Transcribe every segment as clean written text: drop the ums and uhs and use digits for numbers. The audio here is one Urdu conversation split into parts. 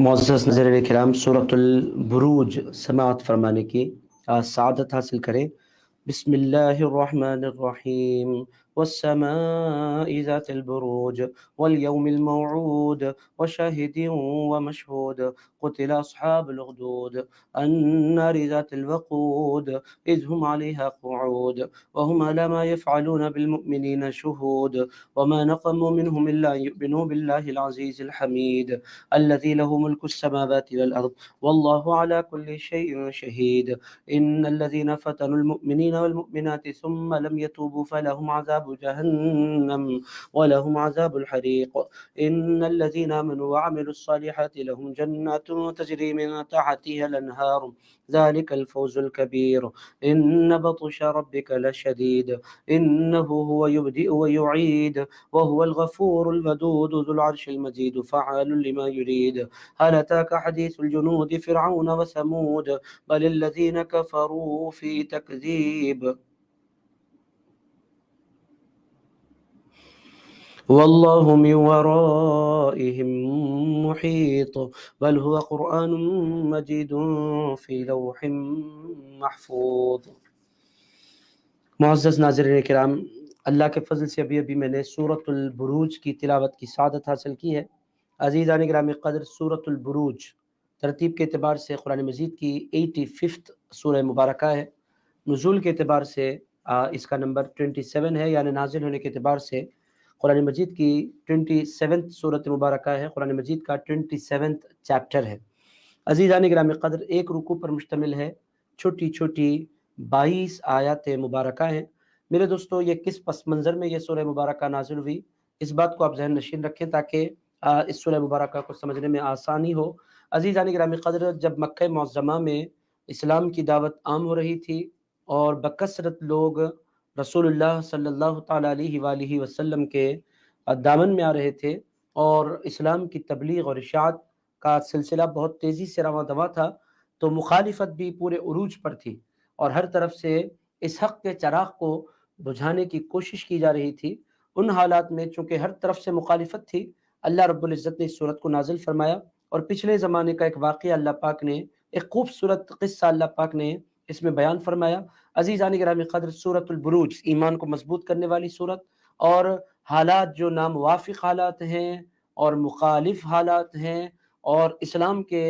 معزز ناظرین کرام، سورۃ البروج سماعت فرمانے کی سعادت حاصل کریں۔ بسم اللہ الرحمن الرحیم، والسماء ذات البروج واليوم الموعود وشاهد ومشهود قتل أصحاب الأخدود النار ذات الوقود إذ هم عليها قعود وهم على ما يفعلون بالمؤمنين شهود وما نقموا منهم إلا أن يؤمنوا بالله العزيز الحميد الذي له ملك السماوات والأرض والله على كل شيء شهيد إن الذين فتنوا المؤمنين والمؤمنات ثم لم يتوبوا فلهم عذاب جهنم ولهم عذاب الحريق إن الذين آمنوا وعملوا الصالحات لهم جنات تجري من تحتها الأنهار ذلك الفوز الكبير إن بطش ربك لشديد إنه هو يبدئ ويعيد وهو الغفور الودود ذو العرش المجيد فعال لما يريد هل أتاك حديث الجنود فرعون وثمود بل الذين كفروا في تكذيب والله من ورائهم محيط بل هو قرآن مجيد في لوح محفوظ۔ معزز ناظرین کرام، اللہ کے فضل سے ابھی میں نے سورۃ البروج کی تلاوت کی سعادت حاصل کی ہے۔ عزیزان گرامی قدر، سورۃ البروج ترتیب کے اعتبار سے قرآن مجید کی 85 سورہ مبارکہ ہے۔ نزول کے اعتبار سے اس کا نمبر 27 ہے، یعنی نازل ہونے کے اعتبار سے قرآن مجید کی 27 سورت مبارکہ ہے، قرآن مجید کا 27 چیپٹر ہے۔ عزیزان گرامی قدر، ایک رکوع پر مشتمل ہے، چھوٹی چھوٹی 22 آیات مبارکہ ہیں۔ میرے دوستو، یہ کس پس منظر میں یہ سورہ مبارکہ نازل ہوئی، اس بات کو آپ ذہن نشین رکھیں تاکہ اس سورہ مبارکہ کو سمجھنے میں آسانی ہو۔ عزیزان گرامی قدر، جب مکہ معظمہ میں اسلام کی دعوت عام ہو رہی تھی اور بکثرت لوگ رسول اللہ صلی اللہ تعالیٰ علیہ وآلہ وسلم کے دامن میں آ رہے تھے اور اسلام کی تبلیغ اور اشاعت کا سلسلہ بہت تیزی سے رواں دواں تھا، تو مخالفت بھی پورے عروج پر تھی اور ہر طرف سے اس حق کے چراغ کو بجھانے کی کوشش کی جا رہی تھی۔ ان حالات میں چونکہ ہر طرف سے مخالفت تھی، اللہ رب العزت نے اس سورت کو نازل فرمایا اور پچھلے زمانے کا ایک واقعہ اللہ پاک نے، ایک خوبصورت قصہ اللہ پاک نے اس میں بیان فرمایا۔ عزیزان گرامی قدر، سورۃ البروج ایمان کو مضبوط کرنے والی سورت، اور حالات جو ناموافق حالات ہیں اور مخالف حالات ہیں اور اسلام کے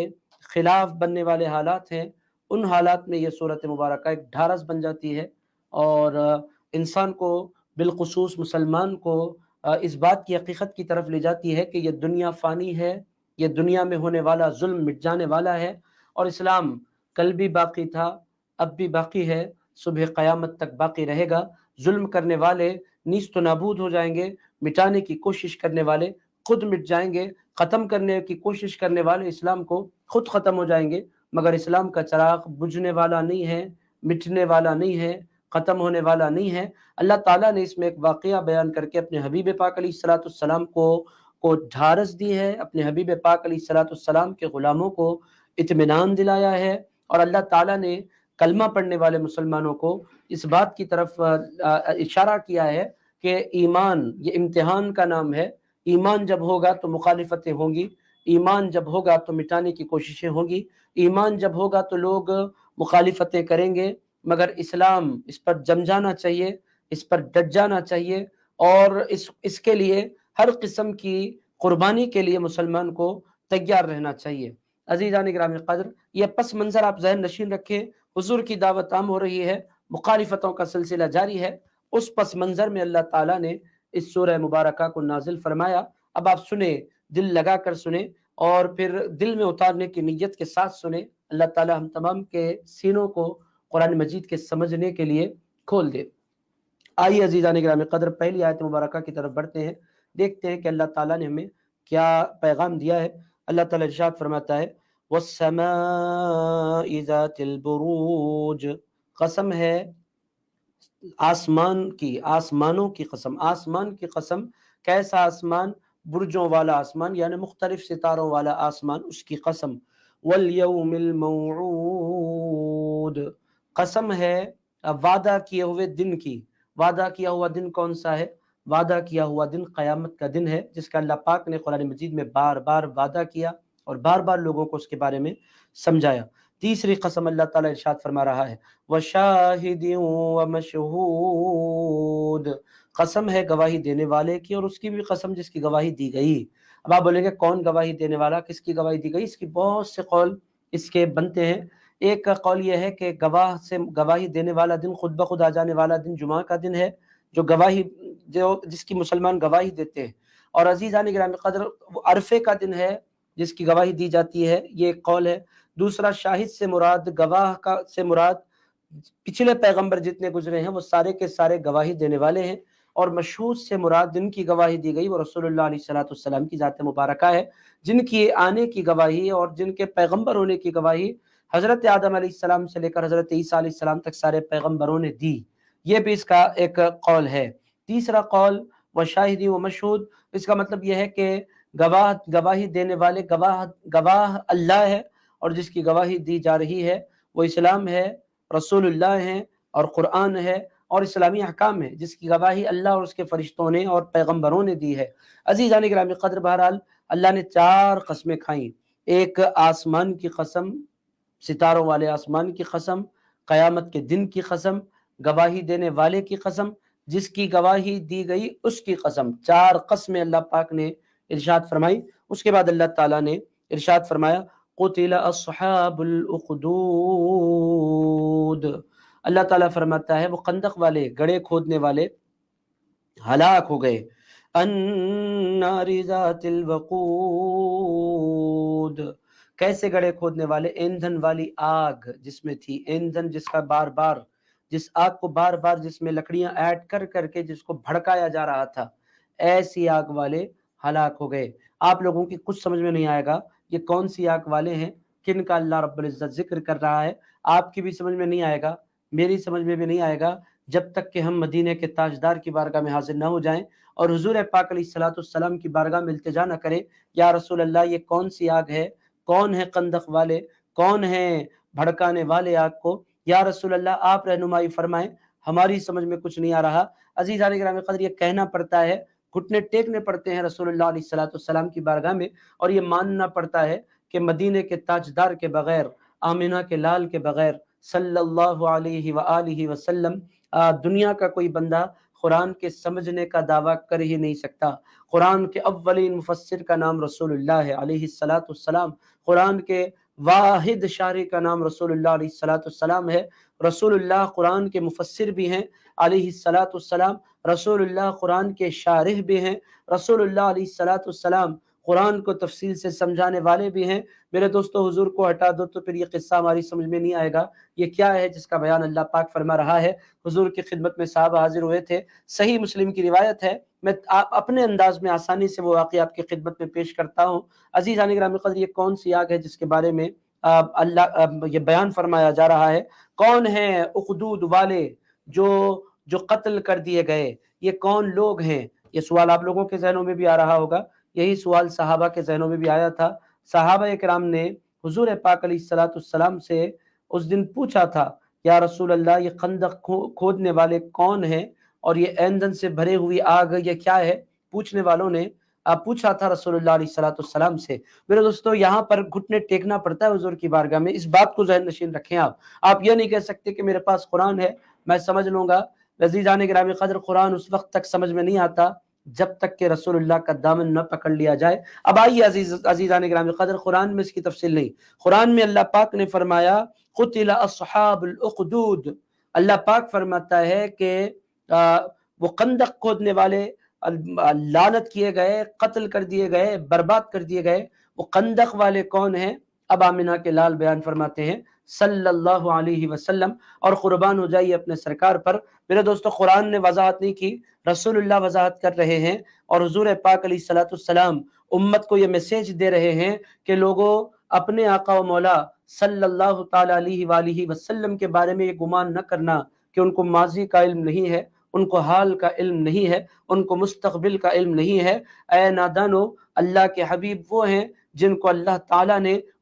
خلاف بننے والے حالات ہیں، ان حالات میں یہ سورت مبارکہ ایک ڈھارس بن جاتی ہے اور انسان کو، بالخصوص مسلمان کو، اس بات کی حقیقت کی طرف لے جاتی ہے کہ یہ دنیا فانی ہے، یہ دنیا میں ہونے والا ظلم مٹ جانے والا ہے اور اسلام کل بھی باقی تھا، اب بھی باقی ہے، صبح قیامت تک باقی رہے گا۔ ظلم کرنے والے نیست و نابود ہو جائیں گے، مٹانے کی کوشش کرنے والے خود مٹ جائیں گے، ختم کرنے کی کوشش کرنے والے اسلام کو خود ختم ہو جائیں گے، مگر اسلام کا چراغ بجھنے والا نہیں ہے، مٹنے والا نہیں ہے، ختم ہونے والا نہیں ہے۔ اللہ تعالیٰ نے اس میں ایک واقعہ بیان کر کے اپنے حبیب پاک علیہ الصلوۃ والسلام کو ڈھارس دی ہے، اپنے حبیب پاک علیہ الصلوۃ والسلام کے غلاموں کو اطمینان دلایا ہے، اور اللہ تعالیٰ نے کلمہ پڑھنے والے مسلمانوں کو اس بات کی طرف اشارہ کیا ہے کہ ایمان یہ امتحان کا نام ہے، ایمان جب ہوگا تو مخالفتیں ہوں گی، ایمان جب ہوگا تو مٹانے کی کوششیں ہوں گی، ایمان جب ہوگا تو لوگ مخالفتیں کریں گے، مگر اسلام اس پر جم جانا چاہیے، اس پر ڈٹ جانا چاہیے، اور اس کے لیے ہر قسم کی قربانی کے لیے مسلمان کو تیار رہنا چاہیے۔ عزیزان گرامی قدر، یہ پس منظر آپ ذہن نشین رکھیں، حضور کی دعوت عام ہو رہی ہے، مخالفتوں کا سلسلہ جاری ہے، اس پس منظر میں اللہ تعالیٰ نے اس سورہ مبارکہ کو نازل فرمایا۔ اب آپ سنیں، دل لگا کر سنیں اور پھر دل میں اتارنے کی نیت کے ساتھ سنیں۔ اللہ تعالیٰ ہم تمام کے سینوں کو قرآن مجید کے سمجھنے کے لیے کھول دے۔ آئیے عزیزان گرامی قدر، پہلی آیت مبارکہ کی طرف بڑھتے ہیں، دیکھتے ہیں کہ اللہ تعالیٰ نے ہمیں کیا پیغام دیا ہے۔ اللہ تعالیٰ ارشاد فرماتا ہے، وَالسَّمَاءِ ذَاتِ الْبُرُوجِ، قسم ہے آسمان کی، آسمانوں کی قسم، آسمان کی قسم، کیسا آسمان؟ برجوں والا آسمان، یعنی مختلف ستاروں والا آسمان، اس کی قسم۔ وَالْيَوْمِ الْمَوْعُودِ، قسم ہے وعدہ کیے ہوئے دن کی۔ وعدہ کیا ہوا دن کون سا ہے؟ وعدہ کیا ہوا دن قیامت کا دن ہے، جس کا اللہ پاک نے قرآن مجید میں بار بار وعدہ کیا اور بار بار لوگوں کو اس کے بارے میں سمجھایا۔ تیسری قسم اللہ تعالیٰ ارشاد فرما رہا ہے وَشَاهِدٍ وَمَشْهُودٍ، قسم ہے گواہی دینے والے کی اور اس کی بھی قسم جس کی گواہی دی گئی۔ اب آپ بولیں گے کون گواہی دینے والا، کس کی گواہی دی گئی؟ اس کی بہت سے قول اس کے بنتے ہیں۔ ایک کا قول یہ ہے کہ گواہ سے گواہی دینے والا دن خود بخود آ جانے والا دن جمعہ کا دن ہے، جو گواہی جس کی مسلمان گواہی دیتے ہیں۔ اور عزیزان گرامی قدر وہ عرفے کا دن ہے جس کی گواہی دی جاتی ہے، یہ ایک قول ہے۔ دوسرا شاہد سے مراد، گواہ کا سے مراد پچھلے پیغمبر جتنے گزرے ہیں وہ سارے کے سارے گواہی دینے والے ہیں، اور مشہود سے مراد جن کی گواہی دی گئی وہ رسول اللہ علیہ السلام کی ذات مبارکہ ہے، جن کی آنے کی گواہی اور جن کے پیغمبر ہونے کی گواہی حضرت آدم علیہ السلام سے لے کر حضرت عیسیٰ علیہ السلام تک سارے پیغمبروں نے دی۔ یہ بھی اس کا ایک قول ہے۔ تیسرا قول وشاہدی و مشہود، اس کا مطلب یہ ہے کہ گواہی دینے والے گواہ اللہ ہے، اور جس کی گواہی دی جا رہی ہے وہ اسلام ہے، رسول اللہ ہیں اور قرآن ہے اور اسلامی احکام ہے، جس کی گواہی اللہ اور اس کے فرشتوں نے اور پیغمبروں نے دی ہے۔ عزیزان گرامی قدر، بہرحال اللہ نے 4 قسمیں کھائیں، ایک آسمان کی قسم، ستاروں والے آسمان کی قسم، قیامت کے دن کی قسم، گواہی دینے والے کی قسم، جس کی گواہی دی گئی اس کی قسم۔ 4 قسمیں اللہ پاک نے ارشاد فرمائی۔ اس کے بعد اللہ تعالیٰ نے ارشاد فرمایا قتل اصحاب الاخدود، اللہ تعالیٰ فرماتا ہے وہ خندق والے، گڑھے کھودنے والے ہلاک ہو گئے۔ النار ذات الوقود، کیسے گڑھے کھودنے والے؟ ایندھن والی آگ جس میں تھی، ایندھن جس کا جس آگ کو بار بار جس میں لکڑیاں ایڈ کر کر کے جس کو بھڑکایا جا رہا تھا، ایسی آگ والے ہلاک ہو گئے۔ آپ لوگوں کی کچھ سمجھ میں نہیں آئے گا یہ کون سی آگ والے ہیں، کن کا اللہ رب العزت ذکر کر رہا ہے، آپ کی بھی سمجھ میں نہیں آئے گا، میری سمجھ میں بھی نہیں آئے گا، جب تک کہ ہم مدینے کے تاجدار کی بارگاہ میں حاضر نہ ہو جائیں اور حضور پاک علیہ السلام کی بارگاہ میں التجا نہ کریں یا رسول اللہ یہ کون سی آگ ہے، کون ہے خندق والے، کون ہیں بھڑکانے والے آگ کو، یا رسول اللہ آپ رہنمائی فرمائیں، ہماری سمجھ میں کچھ نہیں آ رہا۔ عزیزان گرامی قدر، یہ کہنا پڑتا ہے، گھٹنے ٹیکنے پڑتے ہیں رسول اللہ علیہ السلام کی بارگاہ میں، اور یہ ماننا پڑتا ہے کہ مدینے کے تاجدار کے بغیر، آمینہ کے لال کے بغیر صلی اللہ علیہ وآلہ وسلم دنیا کا کوئی بندہ قرآن کے سمجھنے کا دعویٰ کر ہی نہیں سکتا۔ قرآن کے اولین مفسر کا نام رسول اللہ ہے علیہ السلام، قرآن کے واحد شارح کا نام رسول اللہ علیہ السلام ہے۔ رسول اللہ قرآن کے مفسر بھی ہیں علیہ السلام، رسول اللہ قرآن کے شارح بھی ہیں، رسول اللہ علیہ السلام قرآن کو تفصیل سے سمجھانے والے بھی ہیں۔ میرے دوستو، حضور کو ہٹا دو تو پھر یہ قصہ ہماری سمجھ میں نہیں آئے گا، یہ کیا ہے جس کا بیان اللہ پاک فرما رہا ہے۔ حضور کی خدمت میں صحابہ حاضر ہوئے تھے، صحیح مسلم کی روایت ہے، میں اپنے انداز میں آسانی سے وہ واقعہ آپ کی خدمت میں پیش کرتا ہوں۔ عزیزان گرامی قدر، یہ کون سی آگ ہے جس کے بارے میں اللہ یہ بیان فرمایا جا رہا ہے؟ کون ہیں اخدود والے جو قتل کر دیے گئے؟ یہ کون لوگ ہیں؟ یہ سوال آپ لوگوں کے ذہنوں میں بھی آ رہا ہوگا، یہی سوال صحابہ کے ذہنوں میں بھی آیا تھا۔ صحابہ کرام نے حضور پاک علیہ السلام سے اس دن پوچھا تھا، یا رسول اللہ یہ خندق کھودنے والے کون ہیں، اور یہ ایندھن سے بھرے ہوئی آگ یہ کیا ہے؟ پوچھنے والوں نے پوچھا تھا رسول اللہ علیہ السلام سے۔ میرے دوستو، یہاں پر گھٹنے ٹیکنا پڑتا ہے حضور کی بارگاہ میں، اس بات کو ذہن نشین رکھیں۔ آپ یہ نہیں کہہ سکتے کہ میرے پاس قرآن ہے میں سمجھ لوں گا۔ عزیزان گرامی قدر، قرآن اس وقت تک سمجھ میں نہیں آتا جب تک کہ رسول اللہ کا دامن نہ پکڑ لیا جائے۔ اب آئیے عزیزان گرامی قدر، قرآن میں اس کی تفصیل نہیں، قرآن میں اللہ پاک نے فرمایا قتل اصحاب الاخدود، اللہ پاک فرماتا ہے کہ وہ خندق کھودنے والے لعنت کیے گئے، قتل کر دیے گئے، برباد کر دیے گئے۔ وہ خندق والے کون ہیں؟ اب آمینہ کے لال بیان فرماتے ہیں صلی اللہ علیہ وسلم، اور قربان ہو جائیے اپنے سرکار پر۔ میرے دوستو، قرآن نے وضاحت نہیں کی، رسول اللہ وضاحت کر رہے ہیں، اور حضور پاک علیہ السلام امت کو یہ میسیج دے رہے ہیں کہ لوگوں اپنے آقا و مولا صلی اللہ تعالی علیہ وآلہ وسلم کے بارے میں یہ گمان نہ کرنا کہ ان کو ماضی کا علم نہیں ہے، ان کو حال کا علم نہیں ہے، ان کو مستقبل کا علم نہیں ہے۔ اے نادانو، اللہ کے حبیب وہ ہیں جن کو اللہ تعالیٰ نے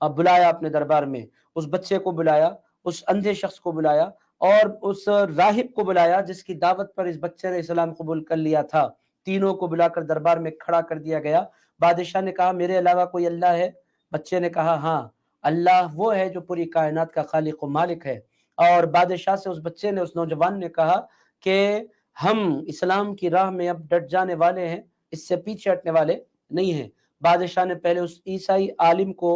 بلایا اپنے دربار میں، اس بچے کو بلایا، اس اندھے شخص کو بلایا اور اس راہب کو بلایا جس کی دعوت پر اس بچے نے اسلام قبول کر لیا تھا۔ تینوں کو بلا کر دربار میں کھڑا کر دیا گیا۔ بادشاہ نے کہا میرے علاوہ کوئی اللہ ہے؟ بچے نے کہا ہاں، اللہ وہ ہے جو پوری کائنات کا خالق و مالک ہے۔ اور بادشاہ سے اس بچے نے، اس نوجوان نے کہا کہ ہم اسلام کی راہ میں اب ڈٹ جانے والے ہیں، اس سے پیچھے ہٹنے والے نہیں ہیں۔ بادشاہ نے پہلے اس عیسائی عالم کو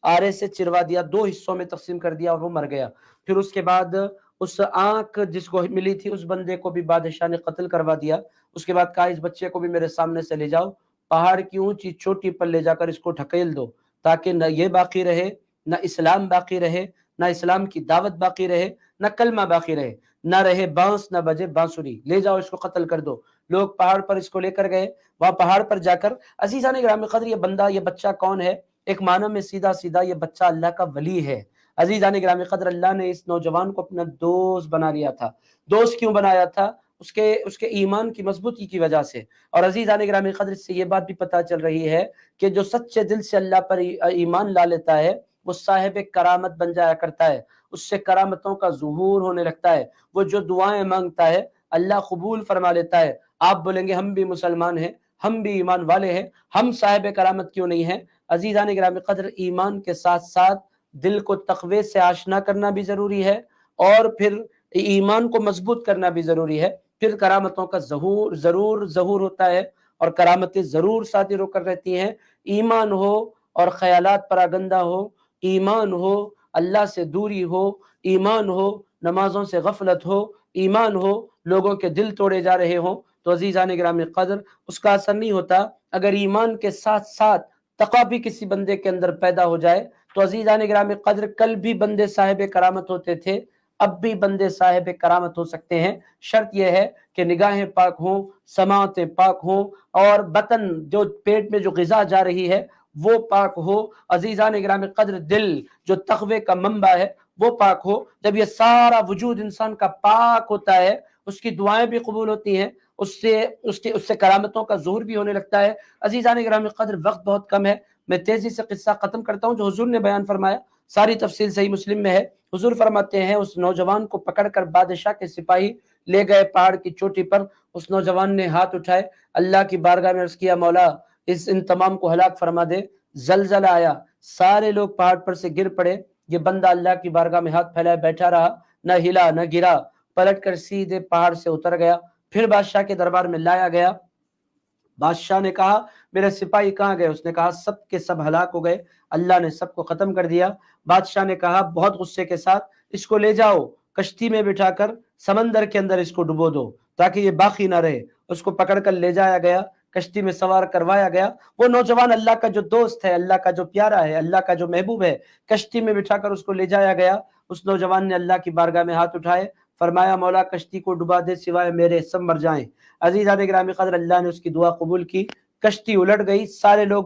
آرے سے چروا دیا، 2 حصوں میں تقسیم کر دیا اور وہ مر گیا۔ پھر اس کے بعد اس آنکھ جس کو ملی تھی اس بندے کو بھی بادشاہ نے قتل کروا دیا۔ اس کے بعد کہا اس بچے کو بھی میرے سامنے سے لے جاؤ، پہاڑ کی اونچی چوٹی پر لے جا کر اس کو ڈھکیل دو، تاکہ نہ یہ باقی رہے، نہ اسلام باقی رہے، نہ اسلام کی دعوت باقی رہے، نہ کلمہ باقی رہے، نہ رہے بانس نہ بجے بانسری، لے جاؤ اس کو قتل کر دو۔ لوگ پہاڑ پر اس کو لے کر گئے، وہاں پہاڑ پر جا کر عزیزان گرامی قدر یہ بندہ، یہ بچہ کون ہے؟ ایک معنی میں سیدھا سیدھا یہ بچہ اللہ کا ولی ہے۔ عزیزان گرامی قدر اللہ نے اس نوجوان کو اپنا دوست بنا لیا تھا۔ دوست کیوں بنایا تھا؟ اس کے ایمان کی مضبوطی کی وجہ سے۔ اور عزیزان گرامی قدر سے یہ بات بھی پتہ چل رہی ہے کہ جو سچے دل سے اللہ پر ایمان لا لیتا ہے وہ صاحب کرامت بن جایا کرتا ہے، اس سے کرامتوں کا ظہور ہونے لگتا ہے۔ وہ جو دعائیں مانگتا ہے اللہ قبول فرما لیتا ہے۔ آپ بولیں گے ہم بھی مسلمان ہیں، ہم بھی ایمان والے ہیں، ہم صاحب کرامت کیوں نہیں ہیں؟ عزیزان گرامی قدر ایمان کے ساتھ ساتھ دل کو تقوی سے آشنا کرنا بھی ضروری ہے، اور پھر ایمان کو مضبوط کرنا بھی ضروری ہے، پھر کرامتوں کا ظہور ہوتا ہے، اور کرامتیں ضرور ساتھ رو کر رہتی ہیں۔ ایمان ہو اور خیالات پراگندہ ہو، ایمان ہو اللہ سے دوری ہو، ایمان ہو نمازوں سے غفلت ہو، ایمان ہو لوگوں کے دل توڑے جا رہے ہوں، تو عزیزان گرامی قدر اس کا اثر نہیں ہوتا۔ اگر ایمان کے ساتھ ساتھ تقوی بھی کسی بندے کے اندر پیدا ہو جائے تو عزیزان گرامی قدر کل بھی بندے صاحب کرامت ہوتے تھے، اب بھی بندے صاحب کرامت ہو سکتے ہیں۔ شرط یہ ہے کہ نگاہیں پاک ہوں، سماعتیں پاک ہوں، اور بطن جو پیٹ میں جو غذا جا رہی ہے وہ پاک ہو۔ عزیزان گرامی قدر دل جو تقوی کا منبع ہے وہ پاک ہو۔ جب یہ سارا وجود انسان کا پاک ہوتا ہے اس کی دعائیں بھی قبول ہوتی ہیں، اس سے کرامتوں کا ظہور بھی ہونے لگتا ہے۔ عزیزان گرامی قدر وقت بہت کم ہے، میں تیزی سے قصہ ختم کرتا ہوں جو حضور نے بیان فرمایا، ساری تفصیل صحیح مسلم میں ہے۔ حضور فرماتے ہیں اس نوجوان کو پکڑ کر بادشاہ کے سپاہی لے گئے پہاڑ کی چوٹی پر۔ اس نوجوان نے ہاتھ اٹھائے، اللہ کی بارگاہ میں عرض کیا مولا ان تمام کو ہلاک فرما دے۔ زلزلہ آیا، سارے لوگ پہاڑ پر سے گر پڑے، یہ بندہ اللہ کی بارگاہ میں ہاتھ پھیلائے بیٹھا رہا، نہ ہلا نہ گرا، پلٹ کر سیدھے پہاڑ سے اتر گیا۔ پھر بادشاہ کے دربار میں لایا گیا۔ بادشاہ نے کہا میرے سپاہی کہاں گئے؟ اس نے کہا سب کے سب ہلاک ہو گئے، اللہ نے سب کو ختم کر دیا۔ بادشاہ نے کہا بہت غصے کے ساتھ اس کو لے جاؤ، کشتی میں بٹھا کر سمندر کے اندر اس کو ڈبو دو تاکہ یہ باقی نہ رہے۔ اس کو پکڑ کر لے جایا گیا، کشتی میں سوار کروایا گیا۔ وہ نوجوان اللہ کا جو دوست ہے، اللہ کا جو پیارا ہے، اللہ کا جو محبوب ہے، کشتی میں بٹھا کر اس کو لے جایا گیا۔ اس نوجوان نے اللہ کی بارگاہ میں ہاتھ اٹھائے، فرمایا مولا کشتی کو ڈبا دے سوائے میرے سب مر جائیں۔ عزیزان گرامی قدر اللہ نے اس کی دعا قبول کی، کشتی الٹ گئی، سارے لوگ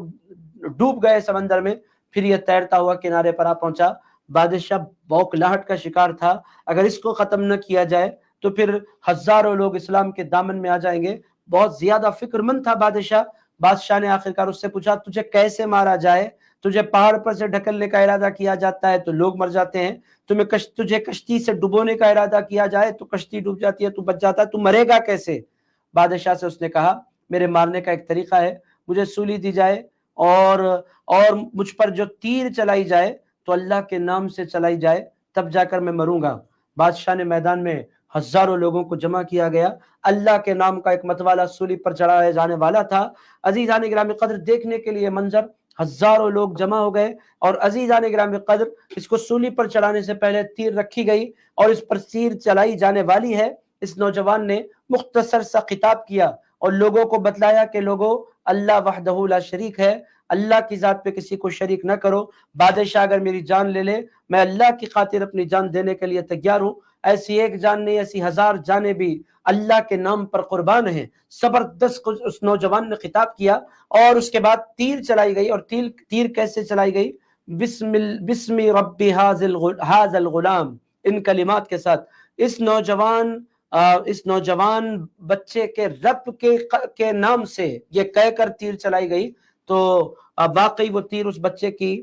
ڈوب گئے سمندر میں۔ پھر یہ تیرتا ہوا کنارے پر آ پہنچا۔ بادشاہ بوکھلاہٹ کا شکار تھا، اگر اس کو ختم نہ کیا جائے تو پھر ہزاروں لوگ اسلام کے دامن میں آ جائیں گے۔ بہت زیادہ فکر مند تھا بادشاہ۔ بادشاہ نے آخرکار اس سے پوچھا تجھے کیسے مارا جائے؟ تجھے پہاڑ پر سے ڈھکلنے کا ارادہ کیا جاتا ہے تو لوگ مر جاتے ہیں، تجھے کشتی سے ڈبونے کا ارادہ کیا جائے تو کشتی ڈوب جاتی ہے، تو بچ جاتا ہے، تو مرے گا کیسے؟ بادشاہ سے اس نے کہا میرے مارنے کا ایک طریقہ ہے، مجھے سولی دی جائے اور مجھ پر جو تیر چلائی جائے تو اللہ کے نام سے چلائی جائے، تب جا کر میں مروں گا۔ بادشاہ نے میدان میں ہزاروں لوگوں کو جمع کیا گیا، اللہ کے نام کا ایک متوالا سولی پر چڑھایا جانے والا تھا۔ عزیزان گرامی قدر دیکھنے کے لیے منظر، ہزاروں لوگ جمع ہو گئے، اور عزیزان گرامی قدر اس کو سولی پر چڑھانے سے پہلے تیر رکھی گئی اور اس پر تیر چلائی جانے والی ہے۔ اس نوجوان نے مختصر سا خطاب کیا اور لوگوں کو بتلایا کہ لوگوں اللہ وحدہ لا شریک ہے، اللہ کی ذات پہ کسی کو شریک نہ کرو۔ بادشاہ اگر میری جان لے لے میں اللہ کی خاطر اپنی جان دینے کے لیے تیار ہوں، ایسی ایک جان نہیں ایسی ہزار جانیں بھی اللہ کے نام پر قربان ہیں۔ زبردست اس نوجوان نے خطاب کیا، اور اس کے بعد تیر چلائی گئی، اور تیر کیسے چلائی گئی؟ بسم ربی حاذ الغلام، ان کلمات کے ساتھ اس نوجوان بچے کے رب کے نام سے یہ کہہ کر تیر چلائی گئی، تو واقعی وہ تیر اس بچے کی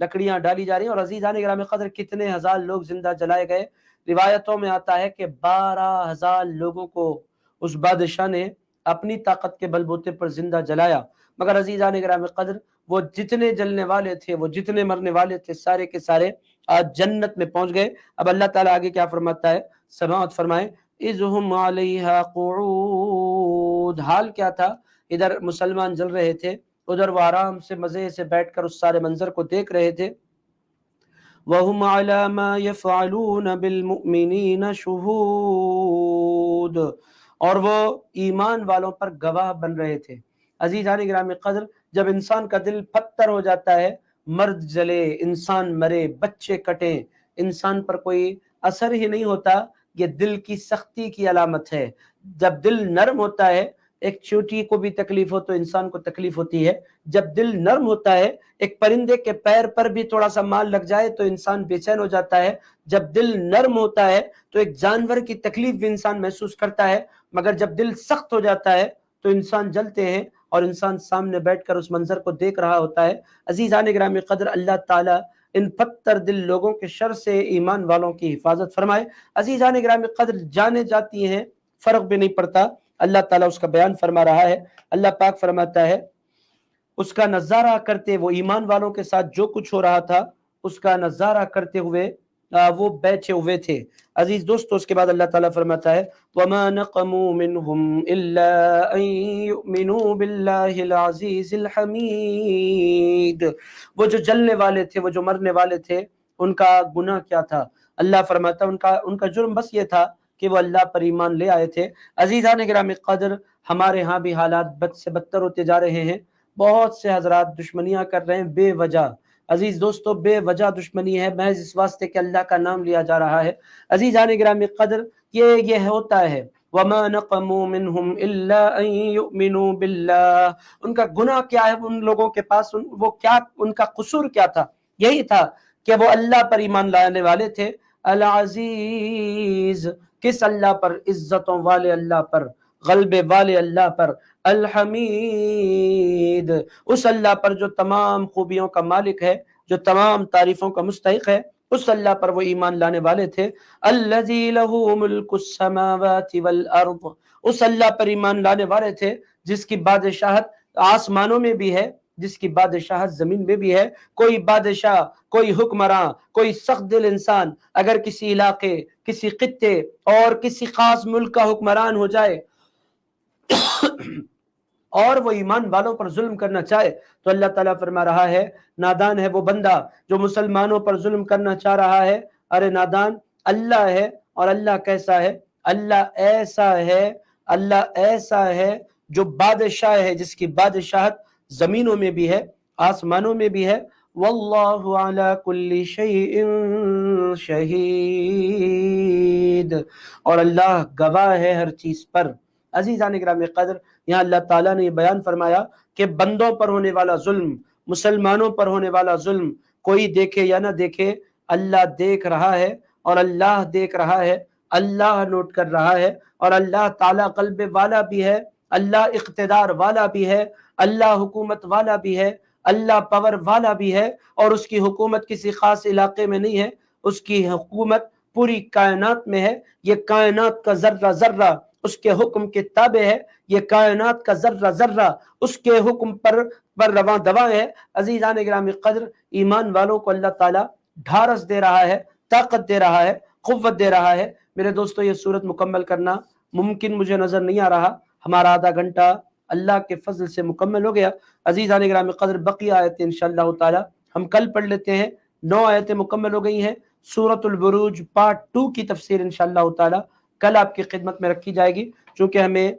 لکڑیاں ڈالی جا رہی ہیں، اور عزیزان گرامی قدر کتنے ہزار لوگ زندہ جلائے گئے۔ روایتوں میں آتا ہے کہ 12,000 لوگوں کو اس بادشاہ نے اپنی طاقت کے بل بوتے پر زندہ جلایا، مگر عزیزان گرامی قدر وہ جتنے جلنے والے تھے، وہ جتنے مرنے والے تھے، سارے کے سارے آج جنت میں پہنچ گئے۔ اب اللہ تعالیٰ آگے کیا فرماتا ہے، سماعت فرمائیں، اذ ہم علیہا قعود، حال کیا تھا، ادھر مسلمان جل رہے تھے، ادھر وہ آرام سے مزے سے بیٹھ کر اس سارے منظر کو دیکھ رہے تھے۔ وَهُمْ عَلَى مَا يَفْعَلُونَ بِالْمُؤْمِنِينَ شُهُودٌ، اور وہ ایمان والوں پر گواہ بن رہے تھے۔ عزیزان گرامی قدر، جب انسان کا دل پتھر ہو جاتا ہے، مرد جلے، انسان مرے، بچے کٹیں، انسان پر کوئی اثر ہی نہیں ہوتا، یہ دل کی سختی کی علامت ہے۔ جب دل نرم ہوتا ہے، ایک چیونٹی کو بھی تکلیف ہو تو انسان کو تکلیف ہوتی ہے، جب دل نرم ہوتا ہے، ایک پرندے کے پیر پر بھی تھوڑا سا مال لگ جائے تو انسان بے چین ہو جاتا ہے، جب دل نرم ہوتا ہے تو ایک جانور کی تکلیف بھی انسان محسوس کرتا ہے، مگر جب دل سخت ہو جاتا ہے تو انسان جلتے ہیں، اور انسان سامنے بیٹھ کر اس منظر کو دیکھ رہا ہوتا ہے۔ عزیزان گرامی قدر، اللہ تعالیٰ ان پتھر دل لوگوں کے شر سے ایمان والوں کی حفاظت فرمائے۔ عزیزان گرامی قدر، جانے جاتی ہیں، فرق بھی نہیں پڑتا، اللہ تعالیٰ اس کا بیان فرما رہا ہے۔ اللہ پاک فرماتا ہے، اس کا نظارہ کرتے، وہ ایمان والوں کے ساتھ جو کچھ ہو رہا تھا اس کا نظارہ کرتے ہوئے وہ بیٹھے ہوئے تھے۔ عزیز دوستو، اس کے بعد اللہ تعالیٰ فرماتا ہے، وَمَا نَقَمُوا مِنْهُمْ إِلَّا أَن يُؤْمِنُوا بِاللَّهِ الْعَزِيزِ الْحَمِيدِ، وہ جو جلنے والے تھے، وہ جو مرنے والے تھے، ان کا گناہ کیا تھا؟ اللہ فرماتا ہے ان کا جرم بس یہ تھا کہ وہ اللہ پر ایمان لے آئے تھے۔ عزیزان گرامی قدر، ہمارے ہاں بھی حالات بد سے بدتر ہوتے جا رہے ہیں، بہت سے حضرات دشمنیاں کر رہے ہیں بے وجہ۔ عزیز دوستو، بے وجہ دشمنی ہے، محض اس واسطے کہ اللہ کا نام لیا جا رہا ہے۔ عزیزان گرامی قدر، یہ ہوتا ہے، وَمَا نَقَمُوا مِنْهُمْ إِلَّا أَن يُؤْمِنُوا بِاللَّهِ، ان کا گناہ کیا ہے، ان لوگوں کے پاس وہ کیا، ان کا قصور کیا تھا؟ یہی تھا کہ وہ اللہ پر ایمان لانے والے تھے۔ العزیز، کس اللہ پر؟ عزتوں والے اللہ پر، غلبے والے اللہ پر۔ الحمید، اس اللہ پر جو تمام خوبیوں کا مالک ہے، جو تمام تعریفوں کا مستحق ہے، اس اللہ پر وہ ایمان لانے والے تھے۔ الذی لہ ملک السماوات والارض، اس اللہ پر ایمان لانے والے تھے جس کی بادشاہت آسمانوں میں بھی ہے، جس کی بادشاہت زمین میں بھی ہے۔ کوئی بادشاہ، کوئی حکمراں، کوئی سخت دل انسان اگر کسی علاقے، کسی خطے اور کسی خاص ملک کا حکمران ہو جائے اور وہ ایمان والوں پر ظلم کرنا چاہے تو اللہ تعالیٰ فرما رہا ہے، نادان ہے وہ بندہ جو مسلمانوں پر ظلم کرنا چاہ رہا ہے۔ ارے نادان، اللہ ہے، اور اللہ کیسا ہے؟ اللہ ایسا ہے، اللہ ایسا ہے جو بادشاہ ہے، جس کی بادشاہت زمینوں میں بھی ہے، آسمانوں میں بھی ہے۔ واللہ علی کل شیء شہید، اور اللہ گواہ ہے ہر چیز پر۔ عزیزان گرامی قدر، یہاں اللہ تعالیٰ نے یہ بیان فرمایا کہ بندوں پر ہونے والا ظلم، مسلمانوں پر ہونے والا ظلم، کوئی دیکھے یا نہ دیکھے، اللہ دیکھ رہا ہے، اور اللہ دیکھ رہا ہے، اللہ نوٹ کر رہا ہے، اور اللہ تعالیٰ قلب والا بھی ہے، اللہ اقتدار والا بھی ہے، اللہ حکومت والا بھی ہے، اللہ پاور والا بھی ہے، اور اس کی حکومت کسی خاص علاقے میں نہیں ہے، اس کی حکومت پوری کائنات میں ہے۔ یہ کائنات کا ذرہ ذرہ اس کے حکم کے تابع ہے، یہ کائنات کا ذرہ ذرہ اس کے حکم پر رواں دواں ہے۔ عزیزان گرامی قدر، ایمان والوں کو اللہ تعالیٰ ڈھارس دے رہا ہے، طاقت دے رہا ہے، قوت دے رہا ہے۔ میرے دوستو، یہ صورت مکمل کرنا ممکن مجھے نظر نہیں آ رہا، ہمارا آدھا گھنٹہ اللہ کے فضل سے مکمل ہو گیا۔ عزیزان گرامی قدر، بقیہ آیتیں انشاءاللہ تعالی ہم کل پڑھ لیتے ہیں۔ 9 آیتیں مکمل ہو گئی ہیں۔ سورۃ البروج پارٹ 2 کی تفسیر انشاءاللہ تعالی کل آپ کی خدمت میں رکھی جائے گی، چونکہ ہمیں